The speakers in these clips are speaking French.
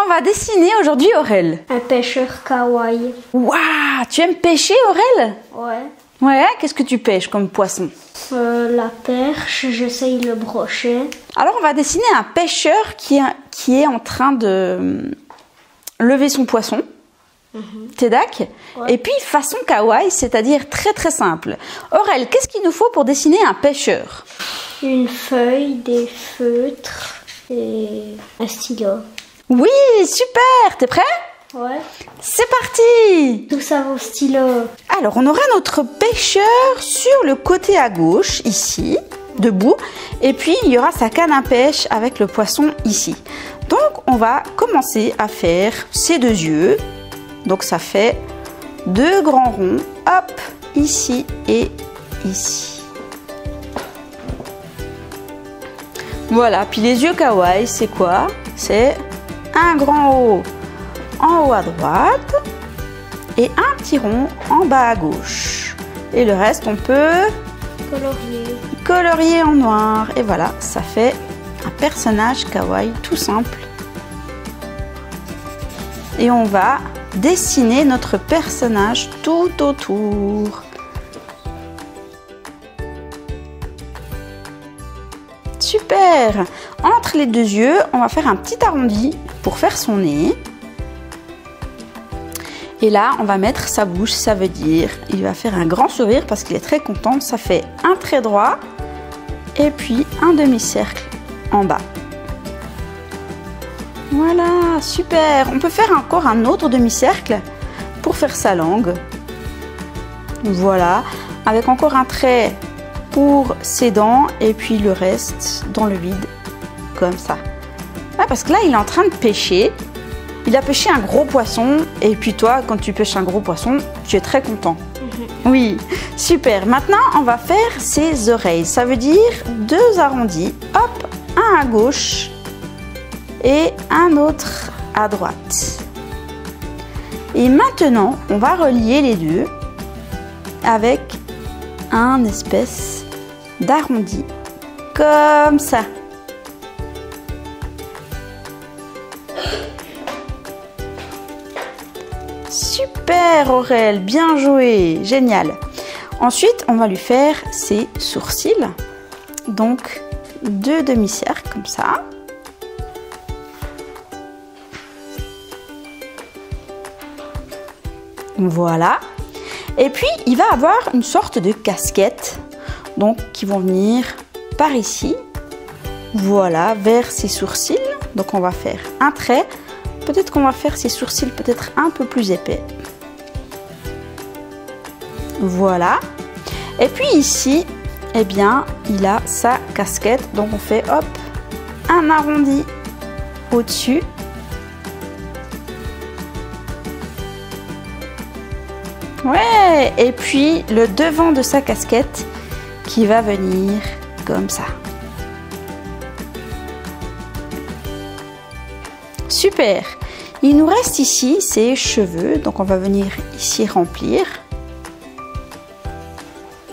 qu'on va dessiner aujourd'hui, Aurel? Un pêcheur kawaii. Waouh, tu aimes pêcher, Aurel? Ouais. Ouais, qu'est-ce que tu pêches comme poisson? La perche, j'essaye le brochet. Alors, on va dessiner un pêcheur qui est en train de lever son poisson. T'es d'accord? Ouais. Et puis, façon kawaii, c'est-à-dire très très simple. Aurel, qu'est-ce qu'il nous faut pour dessiner un pêcheur? Une feuille, des feutres et un stylo. Oui, super, t'es prêt? Ouais. C'est parti! Tout ça au stylo. Alors, on aura notre pêcheur sur le côté à gauche, ici, debout. Et puis, il y aura sa canne à pêche avec le poisson ici. Donc, on va commencer à faire ses deux yeux. Donc, ça fait deux grands ronds. Hop, ici et ici. Voilà, puis les yeux kawaii, c'est quoi? C'est un grand haut en haut à droite et un petit rond en bas à gauche. Et le reste, on peut colorier en noir. Et voilà, ça fait un personnage kawaii tout simple. Et on va dessiner notre personnage tout autour. Super! Entre les deux yeux, on va faire un petit arrondi pour faire son nez. Et là, on va mettre sa bouche, ça veut dire il va faire un grand sourire parce qu'il est très content. Ça fait un trait droit et puis un demi-cercle en bas. Voilà, super! On peut faire encore un autre demi-cercle pour faire sa langue. Voilà, avec encore un trait pour ses dents et puis le reste dans le vide, comme ça. Ouais, parce que là, il est en train de pêcher. Il a pêché un gros poisson et puis toi, quand tu pêches un gros poisson, tu es très content. Oui, super. Maintenant, on va faire ses oreilles. Ça veut dire deux arrondis. Hop, un à gauche et un autre à droite. Et maintenant, on va relier les deux avec un espèce d'arrondi, comme ça. Super Aurel, bien joué, génial. Ensuite, on va lui faire ses sourcils. Donc, deux demi-cercles comme ça. Voilà. Et puis, il va avoir une sorte de casquette. Donc, qui vont venir par ici. Voilà, vers ses sourcils. Donc, on va faire un trait. Peut-être qu'on va faire ses sourcils peut-être un peu plus épais. Voilà. Et puis ici, eh bien, il a sa casquette. Donc, on fait, hop, un arrondi au-dessus. Ouais, et puis le devant de sa casquette qui va venir comme ça. Super. Il nous reste ici ses cheveux, donc on va venir ici remplir.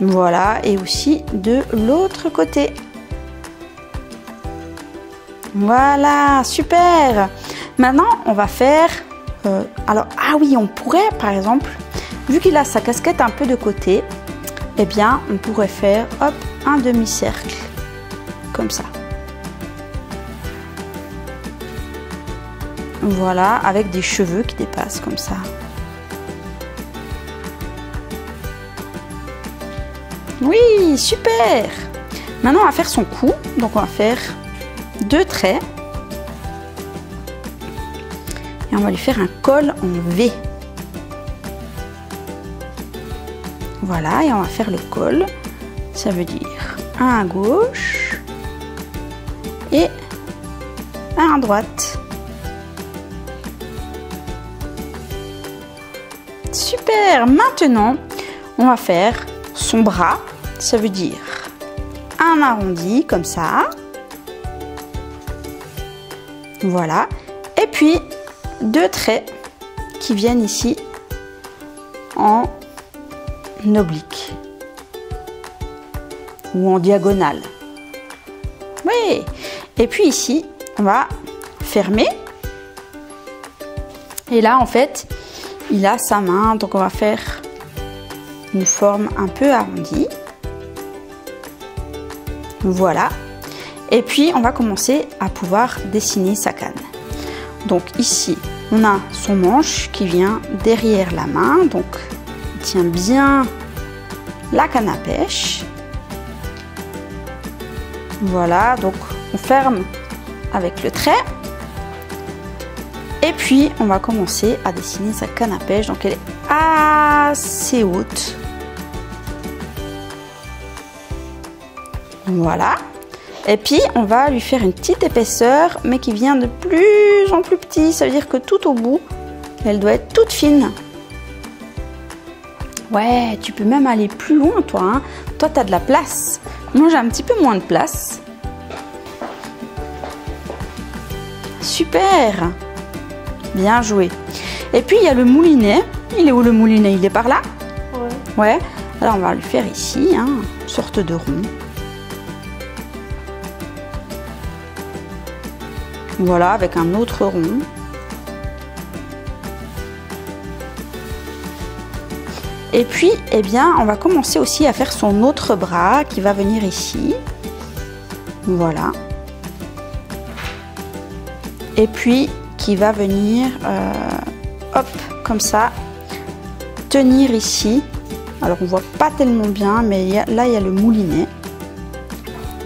Voilà, et aussi de l'autre côté. Voilà, super. Maintenant, on va faire... alors, ah oui, on pourrait, par exemple, vu qu'il a sa casquette un peu de côté, eh bien, on pourrait faire, hop, un demi-cercle, comme ça. Voilà, avec des cheveux qui dépassent comme ça. Oui, super! Maintenant, on va faire son cou. Donc, on va faire deux traits. Et on va lui faire un col en V. Voilà, et on va faire le col. Ça veut dire un à gauche et un à droite. Super! Maintenant, on va faire son bras. Ça veut dire un arrondi comme ça. Voilà. Et puis, deux traits qui viennent ici en oblique ou en diagonale. Oui. Et puis ici, on va fermer Et là, en fait, il a sa main, donc on va faire une forme un peu arrondie. Voilà. Et puis, on va commencer à pouvoir dessiner sa canne. Donc ici, on a son manche qui vient derrière la main. Donc, il tient bien la canne à pêche. Voilà, donc on ferme avec le trait. Et puis, on va commencer à dessiner sa canne à pêche. Donc, elle est assez haute. Voilà. Et puis, on va lui faire une petite épaisseur, mais qui vient de plus en plus petit. Ça veut dire que tout au bout, elle doit être toute fine. Ouais, tu peux même aller plus loin, toi. Hein. Toi, tu as de la place. Moi, j'ai un petit peu moins de place. Super! Bien joué. Et puis, il y a le moulinet. Il est où le moulinet? Il est par là? Ouais. Ouais. Alors, on va le faire ici, hein, une sorte de rond. Voilà, avec un autre rond. Et puis, eh bien, on va commencer aussi à faire son autre bras qui va venir ici. Voilà. Et puis, qui va venir, hop, comme ça, tenir ici. Alors, on voit pas tellement bien, mais là, il y a le moulinet.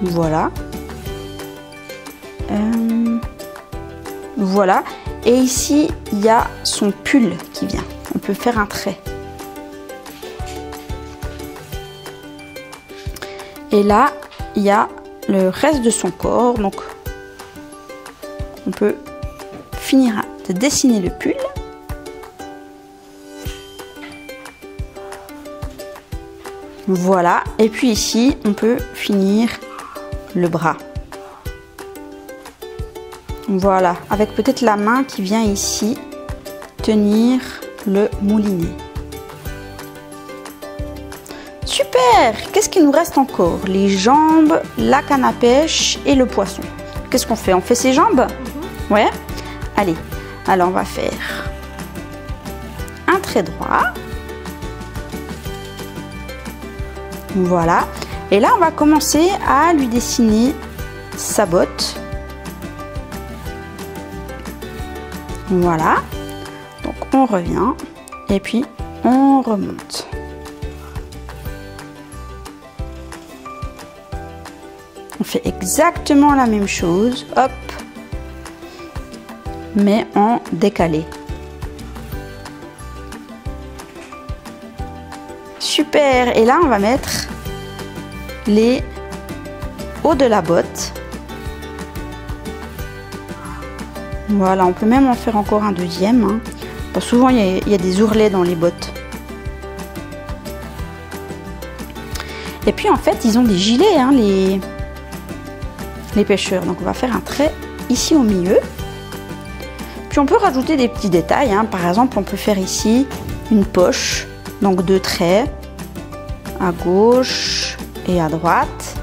Voilà. Voilà. Et ici, il y a son pull qui vient. On peut faire un trait. Et là, il y a le reste de son corps. Donc, on peut finir de dessiner le pull. Voilà. Et puis ici, on peut finir le bras. Voilà. Avec peut-être la main qui vient ici tenir le moulinet. Super! Qu'est-ce qu'il nous reste encore? Les jambes, la canne à pêche et le poisson. Qu'est-ce qu'on fait? On fait ses jambes? Ouais? Allez. Alors, on va faire un trait droit. Voilà. Et là, on va commencer à lui dessiner sa botte. Voilà. Donc, on revient. Et puis, on remonte. On fait exactement la même chose. Hop. Mais en décalé. Super. Et là, on va mettre les hauts de la botte. Voilà, on peut même en faire encore un deuxième. Hein. Bon, souvent, il y a des ourlets dans les bottes. Et puis, en fait, ils ont des gilets, hein, les pêcheurs. Donc, on va faire un trait ici au milieu. Puis, on peut rajouter des petits détails. Hein. Par exemple, on peut faire ici une poche. Donc, 2 traits à gauche et à droite.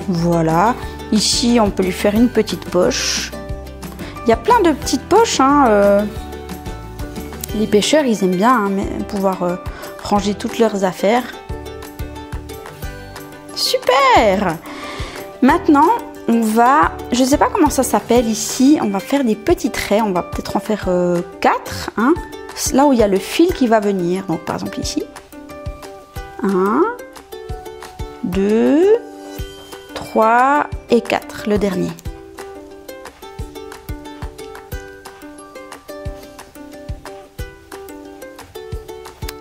Voilà. Ici, on peut lui faire une petite poche. Il y a plein de petites poches. Hein, les pêcheurs, ils aiment bien hein, pouvoir ranger toutes leurs affaires. Super! Maintenant, on va... Je ne sais pas comment ça s'appelle ici. On va faire des petits traits. On va peut-être en faire 4. Hein, là où il y a le fil qui va venir. Donc, par exemple, ici. 1, 2... 3 et 4, le dernier.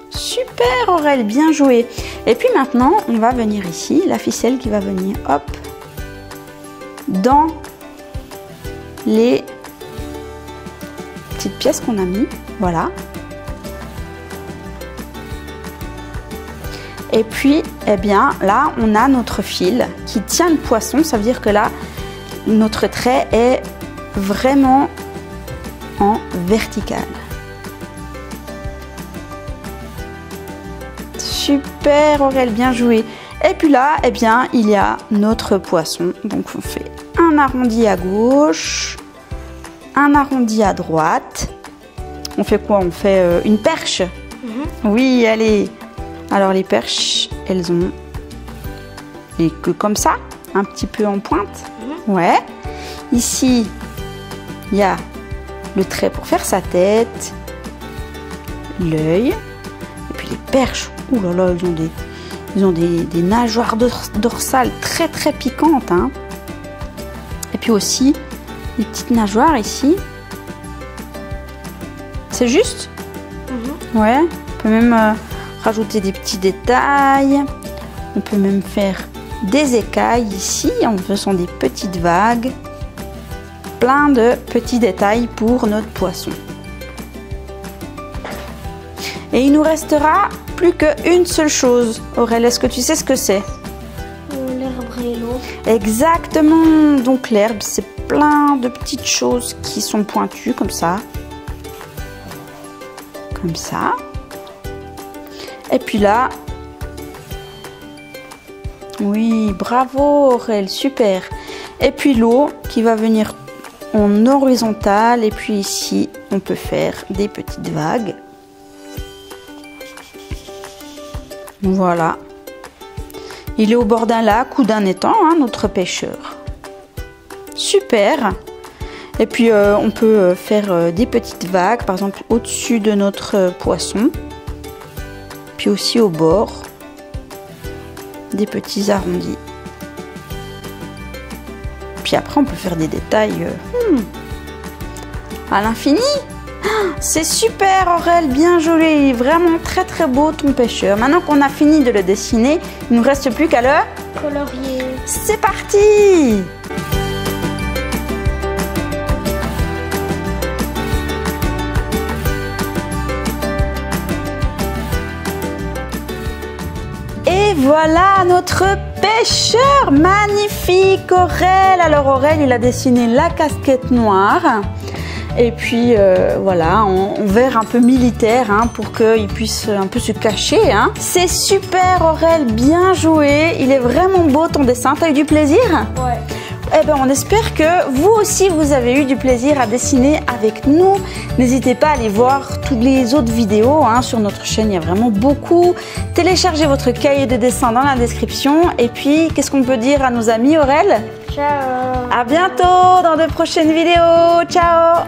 Super Aurel, bien joué. Et puis maintenant, on va venir ici, la ficelle qui va venir, hop, dans les petites pièces qu'on a mis, voilà. Et puis, eh bien, là, on a notre fil qui tient le poisson. Ça veut dire que là, notre trait est vraiment en vertical. Super, Aurel, bien joué. Et puis là, eh bien, il y a notre poisson. Donc, on fait un arrondi à gauche, un arrondi à droite. On fait quoi? On fait une perche. Oui, allez. Alors les perches, elles ont les queues comme ça, un petit peu en pointe. Ouais. Ici, il y a le trait pour faire sa tête, l'œil, et puis les perches. Ouh là là, ils ont des nageoires dorsales très très piquantes. Hein. Et puis aussi, des petites nageoires ici. C'est juste? Ouais. On peut même rajouter des petits détails. On peut même faire des écailles ici en faisant des petites vagues. Plein de petits détails pour notre poisson. Et il nous restera plus qu'une seule chose. Aurèle, est-ce que tu sais ce que c'est? L'herbe et l'eau. Exactement. Donc l'herbe, c'est plein de petites choses qui sont pointues comme ça. Comme ça. Et puis là, oui, bravo Aurèle, super. Et puis l'eau qui va venir en horizontal. Et puis ici, on peut faire des petites vagues. Voilà. Il est au bord d'un lac ou d'un étang, hein, notre pêcheur. Super. Et puis on peut faire des petites vagues, par exemple au-dessus de notre poisson. Puis aussi au bord, des petits arrondis. Puis après, on peut faire des détails à l'infini. C'est super Aurèle, bien joli, vraiment très très beau ton pêcheur. Maintenant qu'on a fini de le dessiner, il ne nous reste plus qu'à le colorier. C'est parti! Et voilà notre pêcheur magnifique Aurèle. Alors Aurèle, il a dessiné la casquette noire. Et puis voilà, en vert un peu militaire hein, pour qu'il puisse un peu se cacher. Hein. C'est super Aurèle, bien joué. Il est vraiment beau ton dessin. T'as eu du plaisir? Ouais. Eh bien, on espère que vous aussi, vous avez eu du plaisir à dessiner avec nous. N'hésitez pas à aller voir toutes les autres vidéos hein, sur notre chaîne. Il y a vraiment beaucoup. Téléchargez votre cahier de dessin dans la description. Et puis, qu'est-ce qu'on peut dire à nos amis Aurèle? Ciao. À bientôt dans de prochaines vidéos. Ciao.